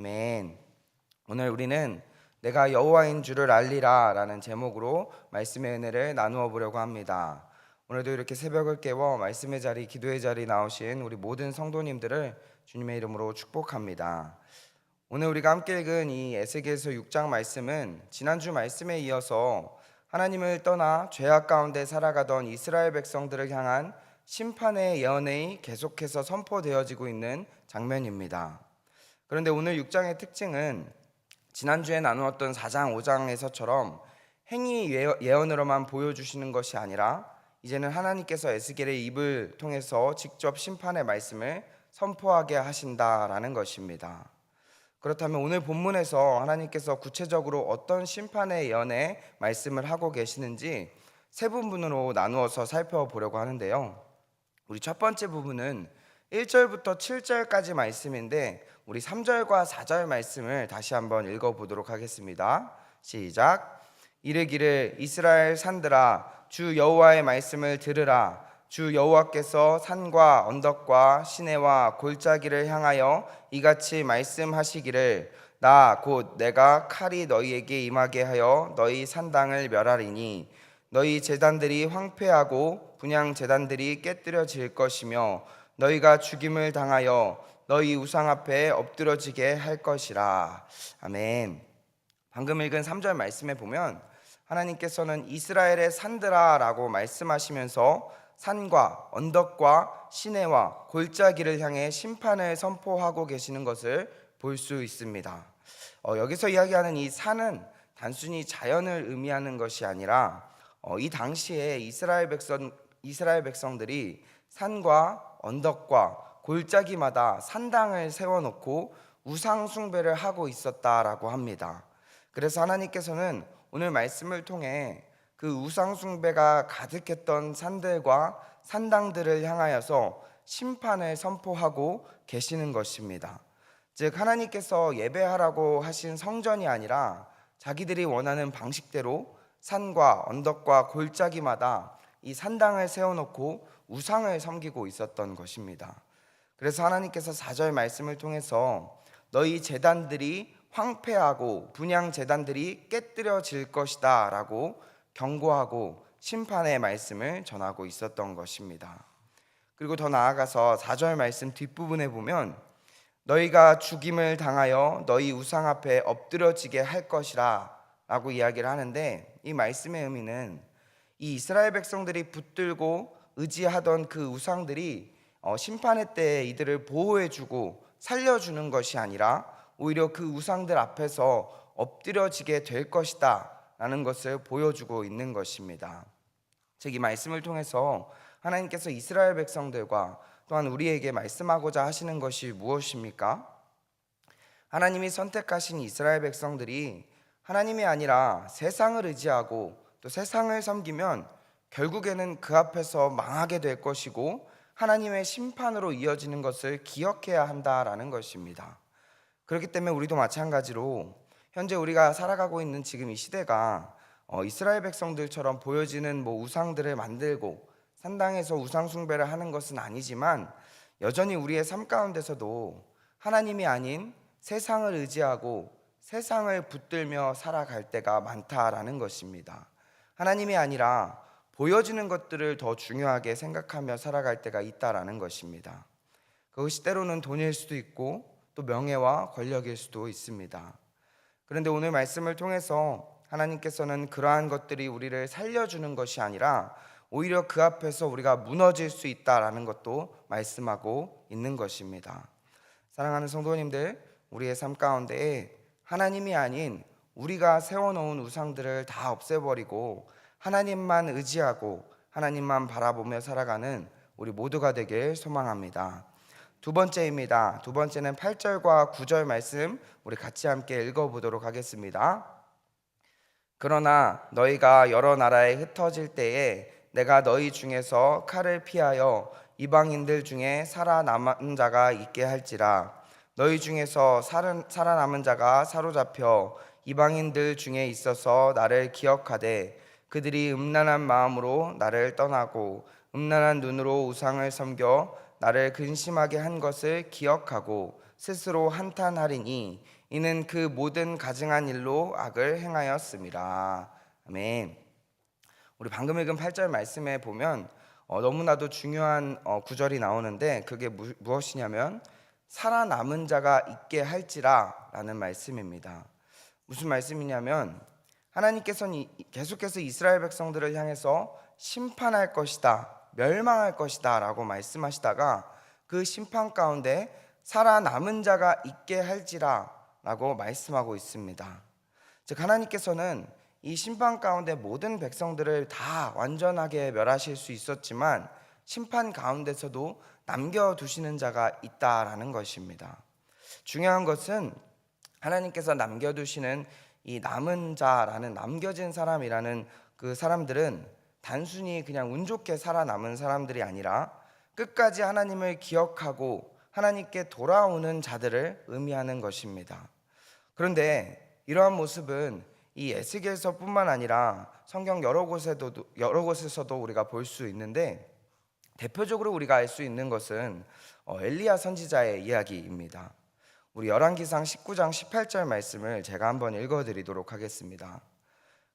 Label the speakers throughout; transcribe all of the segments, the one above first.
Speaker 1: 아멘. 오늘 우리는 내가 여호와인 줄을 알리라 라는 제목으로 말씀의 은혜를 나누어 보려고 합니다. 오늘도 이렇게 새벽을 깨워 말씀의 자리, 기도의 자리 나오신 우리 모든 성도님들을 주님의 이름으로 축복합니다. 오늘 우리가 함께 읽은 이 에스겔서 6장 말씀은 지난주 말씀에 이어서 하나님을 떠나 죄악 가운데 살아가던 이스라엘 백성들을 향한 심판의 예언이 계속해서 선포되어지고 있는 장면입니다. 그런데 오늘 6장의 특징은 지난주에 나누었던 4장, 5장에서처럼 행위 예언으로만 보여주시는 것이 아니라 이제는 하나님께서 에스겔의 입을 통해서 직접 심판의 말씀을 선포하게 하신다라는 것입니다. 그렇다면 오늘 본문에서 하나님께서 구체적으로 어떤 심판의 예언의 말씀을 하고 계시는지 세 부분으로 나누어서 살펴보려고 하는데요. 우리 첫 번째 부분은 1절부터 7절까지 말씀인데 우리 3절과 4절 말씀을 다시 한번 읽어보도록 하겠습니다. 시작. 이르기를 이스라엘 산들아 주 여호와의 말씀을 들으라. 주 여호와께서 산과 언덕과 시내와 골짜기를 향하여 이같이 말씀하시기를 나 곧 내가 칼이 너희에게 임하게 하여 너희 산당을 멸하리니 너희 제단들이 황폐하고 분향 제단들이 깨뜨려질 것이며 너희가 죽임을 당하여 너희 우상 앞에 엎드러지게 할 것이라. 아멘. 방금 읽은 3절 말씀에 보면 하나님께서는 이스라엘의 산들아 라고 말씀하시면서 산과 언덕과 시내와 골짜기를 향해 심판을 선포하고 계시는 것을 볼 수 있습니다. 여기서 이야기하는 이 산은 단순히 자연을 의미하는 것이 아니라 이 당시에 이스라엘 백성들이 산과 언덕과 골짜기마다 산당을 세워놓고 우상 숭배를 하고 있었다라고 합니다. 그래서 하나님께서는 오늘 말씀을 통해 그 우상 숭배가 가득했던 산들과 산당들을 향하여서 심판을 선포하고 계시는 것입니다. 즉 하나님께서 예배하라고 하신 성전이 아니라 자기들이 원하는 방식대로 산과 언덕과 골짜기마다 이 산당을 세워놓고 우상을 섬기고 있었던 것입니다. 그래서 하나님께서 4절 말씀을 통해서 너희 제단들이 황폐하고 분향 제단들이 깨뜨려질 것이다 라고 경고하고 심판의 말씀을 전하고 있었던 것입니다. 그리고 더 나아가서 4절 말씀 뒷부분에 보면 너희가 죽임을 당하여 너희 우상 앞에 엎드러지게 할 것이라 라고 이야기를 하는데, 이 말씀의 의미는 이 이스라엘 백성들이 붙들고 의지하던 그 우상들이 심판의 때에 이들을 보호해주고 살려주는 것이 아니라 오히려 그 우상들 앞에서 엎드려지게 될 것이다 라는 것을 보여주고 있는 것입니다. 즉 이 말씀을 통해서 하나님께서 이스라엘 백성들과 또한 우리에게 말씀하고자 하시는 것이 무엇입니까? 하나님이 선택하신 이스라엘 백성들이 하나님이 아니라 세상을 의지하고 또 세상을 섬기면 결국에는 그 앞에서 망하게 될 것이고 하나님의 심판으로 이어지는 것을 기억해야 한다라는 것입니다. 그렇기 때문에 우리도 마찬가지로 현재 우리가 살아가고 있는 지금 이 시대가 이스라엘 백성들처럼 보여지는 우상들을 만들고 산당에서 우상 숭배를 하는 것은 아니지만 여전히 우리의 삶 가운데서도 하나님이 아닌 세상을 의지하고 세상을 붙들며 살아갈 때가 많다라는 것입니다. 하나님이 아니라 보여지는 것들을 더 중요하게 생각하며 살아갈 때가 있다라는 것입니다. 그것이 때로는 돈일 수도 있고 또 명예와 권력일 수도 있습니다. 그런데 오늘 말씀을 통해서 하나님께서는 그러한 것들이 우리를 살려주는 것이 아니라 오히려 그 앞에서 우리가 무너질 수 있다라는 것도 말씀하고 있는 것입니다. 사랑하는 성도님들, 우리의 삶 가운데에 하나님이 아닌 우리가 세워놓은 우상들을 다 없애버리고 하나님만 의지하고 하나님만 바라보며 살아가는 우리 모두가 되길 소망합니다. 두 번째입니다. 두 번째는 8절과 9절 말씀 우리 같이 함께 읽어보도록 하겠습니다. 그러나 너희가 여러 나라에 흩어질 때에 내가 너희 중에서 칼을 피하여 이방인들 중에 살아남은 자가 있게 할지라. 너희 중에서 살아남은 자가 사로잡혀 이방인들 중에 있어서 나를 기억하되 그들이 음란한 마음으로 나를 떠나고 음란한 눈으로 우상을 섬겨 나를 근심하게 한 것을 기억하고 스스로 한탄하리니 이는 그 모든 가증한 일로 악을 행하였습니다. 아멘. 우리 방금 읽은 8절 말씀에 보면 너무나도 중요한 구절이 나오는데 그게 무엇이냐면 살아남은 자가 있게 할지라 라는 말씀입니다. 무슨 말씀이냐면 하나님께서는 계속해서 이스라엘 백성들을 향해서 심판할 것이다, 멸망할 것이다 라고 말씀하시다가 그 심판 가운데 살아남은 자가 있게 할지라 라고 말씀하고 있습니다. 즉 하나님께서는 이 심판 가운데 모든 백성들을 다 완전하게 멸하실 수 있었지만 심판 가운데서도 남겨두시는 자가 있다라는 것입니다. 중요한 것은 하나님께서 남겨두시는 이 남은 자라는, 남겨진 사람이라는 그 사람들은 단순히 그냥 운 좋게 살아남은 사람들이 아니라 끝까지 하나님을 기억하고 하나님께 돌아오는 자들을 의미하는 것입니다. 그런데 이러한 모습은 이 에스겔서뿐만 아니라 성경 여러 곳에서도 우리가 볼 수 있는데, 대표적으로 우리가 알 수 있는 것은 엘리야 선지자의 이야기입니다. 우리 열왕기상 19장 18절 말씀을 제가 한번 읽어드리도록 하겠습니다.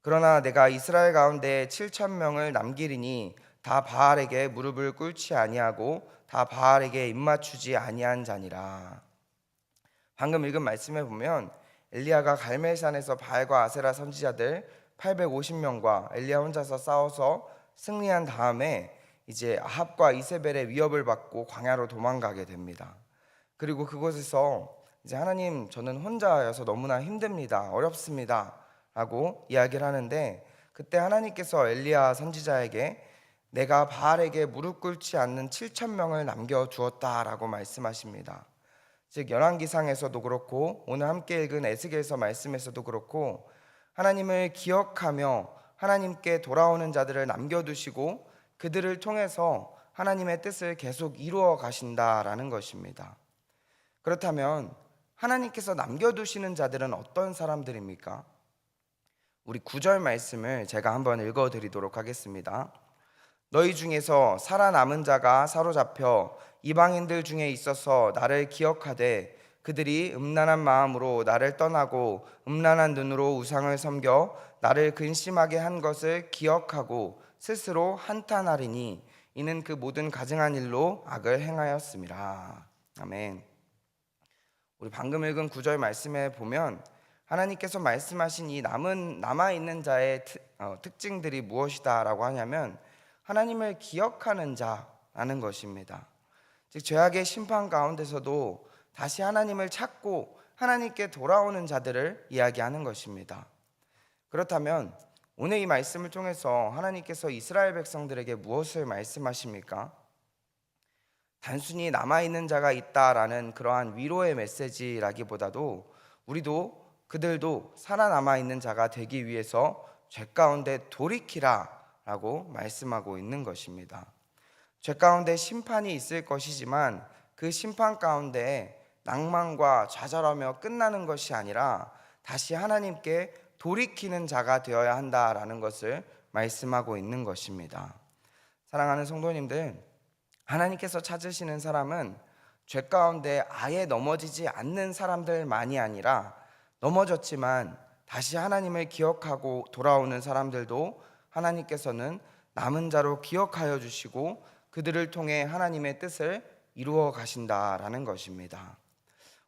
Speaker 1: 그러나 내가 이스라엘 가운데 7,000명을 남기리니 다 바알에게 무릎을 꿇지 아니하고 다 바알에게 입맞추지 아니한 자니라. 방금 읽은 말씀에 보면 엘리야가 갈멜산에서 바알과 아세라 선지자들 850명과 엘리야 혼자서 싸워서 승리한 다음에 이제 아합과 이세벨의 위협을 받고 광야로 도망가게 됩니다. 그리고 그곳에서 이제 하나님, 저는 혼자여서 너무나 힘듭니다, 어렵습니다 라고 이야기를 하는데, 그때 하나님께서 엘리야 선지자에게 내가 바알에게 무릎 꿇지 않는 7,000명을 남겨두었다라고 말씀하십니다. 즉 열왕기상에서도 그렇고 오늘 함께 읽은 에스겔서 말씀에서도 그렇고 하나님을 기억하며 하나님께 돌아오는 자들을 남겨두시고 그들을 통해서 하나님의 뜻을 계속 이루어 가신다라는 것입니다. 그렇다면 하나님께서 남겨두시는 자들은 어떤 사람들입니까? 우리 9절 말씀을 제가 한번 읽어드리도록 하겠습니다. 너희 중에서 살아남은 자가 사로잡혀 이방인들 중에 있어서 나를 기억하되 그들이 음란한 마음으로 나를 떠나고 음란한 눈으로 우상을 섬겨 나를 근심하게 한 것을 기억하고 스스로 한탄하리니 이는 그 모든 가증한 일로 악을 행하였습니다. 아멘. 우리 방금 읽은 9절 말씀에 보면 하나님께서 말씀하신 이 남아있는 자의 특징들이 무엇이다 라고 하냐면 하나님을 기억하는 자라는 것입니다. 즉 죄악의 심판 가운데서도 다시 하나님을 찾고 하나님께 돌아오는 자들을 이야기하는 것입니다. 그렇다면 오늘 이 말씀을 통해서 하나님께서 이스라엘 백성들에게 무엇을 말씀하십니까? 단순히 남아있는 자가 있다라는 그러한 위로의 메시지라기보다도 그들도 살아남아있는 자가 되기 위해서 죄 가운데 돌이키라 라고 말씀하고 있는 것입니다. 죄 가운데 심판이 있을 것이지만 그 심판 가운데 낭만과 좌절하며 끝나는 것이 아니라 다시 하나님께 돌이키는 자가 되어야 한다라는 것을 말씀하고 있는 것입니다. 사랑하는 성도님들, 하나님께서 찾으시는 사람은 죄 가운데 아예 넘어지지 않는 사람들만이 아니라 넘어졌지만 다시 하나님을 기억하고 돌아오는 사람들도 하나님께서는 남은 자로 기억하여 주시고 그들을 통해 하나님의 뜻을 이루어 가신다라는 것입니다.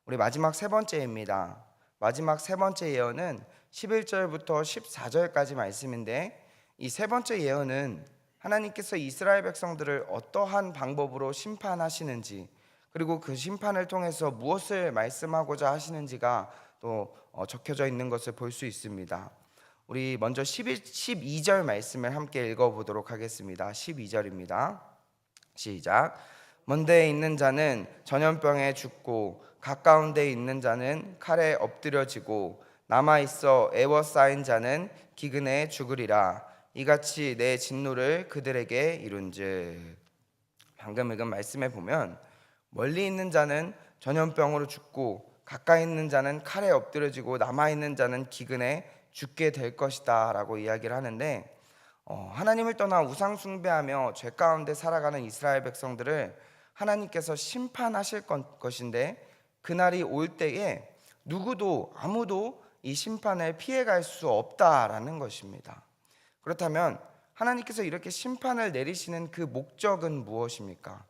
Speaker 1: 우리 마지막 세 번째입니다. 마지막 세 번째 예언은 11절부터 14절까지 말씀인데, 이 세 번째 예언은 하나님께서 이스라엘 백성들을 어떠한 방법으로 심판하시는지, 그리고 그 심판을 통해서 무엇을 말씀하고자 하시는지가 또 적혀져 있는 것을 볼 수 있습니다. 우리 먼저 12절 말씀을 함께 읽어보도록 하겠습니다. 12절입니다. 시작. 먼 데에 있는 자는 전염병에 죽고 가까운 데에 있는 자는 칼에 엎드려지고 남아있어 애워싸인 자는 기근에 죽으리라. 이같이 내 진노를 그들에게 이룬즉. 방금 읽은 말씀에 보면 멀리 있는 자는 전염병으로 죽고 가까이 있는 자는 칼에 엎드려지고 남아있는 자는 기근에 죽게 될 것이다 라고 이야기를 하는데, 하나님을 떠나 우상 숭배하며 죄 가운데 살아가는 이스라엘 백성들을 하나님께서 심판하실 것인데 그날이 올 때에 누구도 아무도 이 심판을 피해갈 수 없다라는 것입니다. 그렇다면 하나님께서 이렇게 심판을 내리시는 그 목적은 무엇입니까?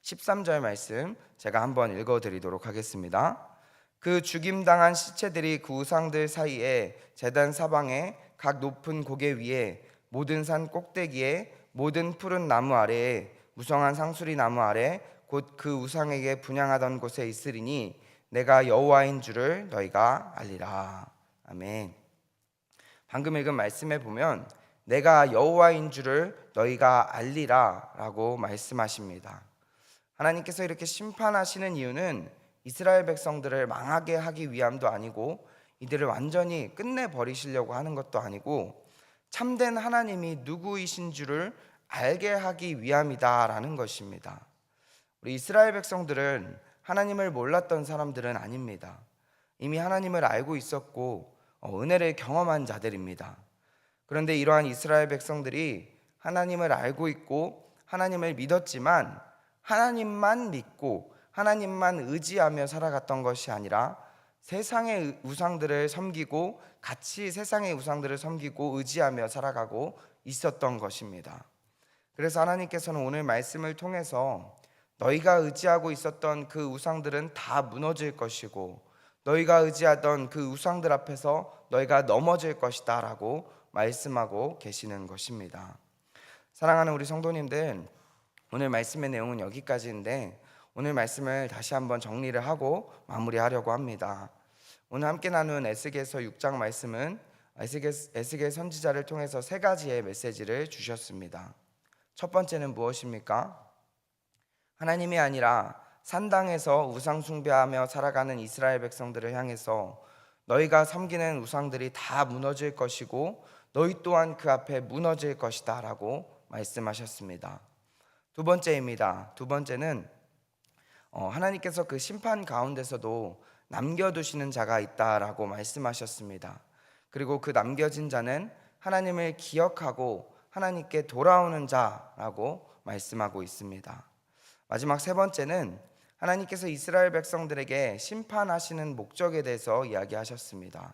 Speaker 1: 13절 말씀 제가 한번 읽어드리도록 하겠습니다. 그 죽임당한 시체들이 그 우상들 사이에 제단 사방에 각 높은 고개 위에 모든 산 꼭대기에 모든 푸른 나무 아래에 무성한 상수리 나무 아래 곧 그 우상에게 분향하던 곳에 있으리니 내가 여호와인 줄을 너희가 알리라. 아멘. 방금 읽은 말씀에 보면 내가 여호와인 줄을 너희가 알리라 라고 말씀하십니다. 하나님께서 이렇게 심판하시는 이유는 이스라엘 백성들을 망하게 하기 위함도 아니고 이들을 완전히 끝내버리시려고 하는 것도 아니고 참된 하나님이 누구이신 줄을 알게 하기 위함이다라는 것입니다. 우리 이스라엘 백성들은 하나님을 몰랐던 사람들은 아닙니다. 이미 하나님을 알고 있었고 은혜를 경험한 자들입니다. 그런데 이러한 이스라엘 백성들이 하나님을 알고 있고 하나님을 믿었지만 하나님만 믿고 하나님만 의지하며 살아갔던 것이 아니라 세상의 우상들을 섬기고 같이 세상의 우상들을 섬기고 의지하며 살아가고 있었던 것입니다. 그래서 하나님께서는 오늘 말씀을 통해서 너희가 의지하고 있었던 그 우상들은 다 무너질 것이고 너희가 의지하던 그 우상들 앞에서 너희가 넘어질 것이다 라고 말씀하고 계시는 것입니다. 사랑하는 우리 성도님들, 오늘 말씀의 내용은 여기까지인데 오늘 말씀을 다시 한번 정리를 하고 마무리하려고 합니다. 오늘 함께 나눈 에스겔서 6장 말씀은 에스겔 선지자를 통해서 세 가지의 메시지를 주셨습니다. 첫 번째는 무엇입니까? 하나님이 아니라 산당에서 우상 숭배하며 살아가는 이스라엘 백성들을 향해서 너희가 섬기는 우상들이 다 무너질 것이고 너희 또한 그 앞에 무너질 것이다 라고 말씀하셨습니다. 두 번째입니다. 두 번째는 하나님께서 그 심판 가운데서도 남겨두시는 자가 있다라고 말씀하셨습니다. 그리고 그 남겨진 자는 하나님을 기억하고 하나님께 돌아오는 자라고 말씀하고 있습니다. 마지막 세 번째는 하나님께서 이스라엘 백성들에게 심판하시는 목적에 대해서 이야기하셨습니다.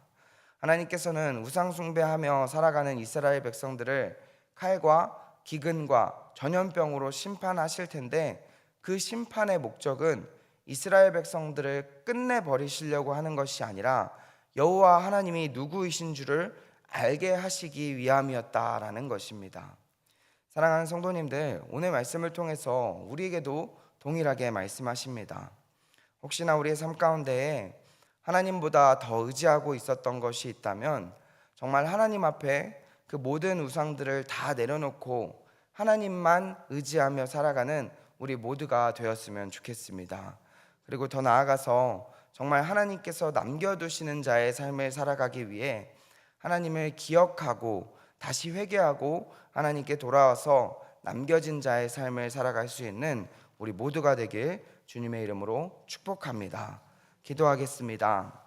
Speaker 1: 하나님께서는 우상 숭배하며 살아가는 이스라엘 백성들을 칼과 기근과 전염병으로 심판하실 텐데 그 심판의 목적은 이스라엘 백성들을 끝내버리시려고 하는 것이 아니라 여호와 하나님이 누구이신 줄을 알게 하시기 위함이었다라는 것입니다. 사랑하는 성도님들, 오늘 말씀을 통해서 우리에게도 동일하게 말씀하십니다. 혹시나 우리의 삶 가운데에 하나님보다 더 의지하고 있었던 것이 있다면 정말 하나님 앞에 그 모든 우상들을 다 내려놓고 하나님만 의지하며 살아가는 우리 모두가 되었으면 좋겠습니다. 그리고 더 나아가서 정말 하나님께서 남겨두시는 자의 삶을 살아가기 위해 하나님을 기억하고 다시 회개하고 하나님께 돌아와서 남겨진 자의 삶을 살아갈 수 있는 우리 모두가 되길 주님의 이름으로 축복합니다. 기도하겠습니다.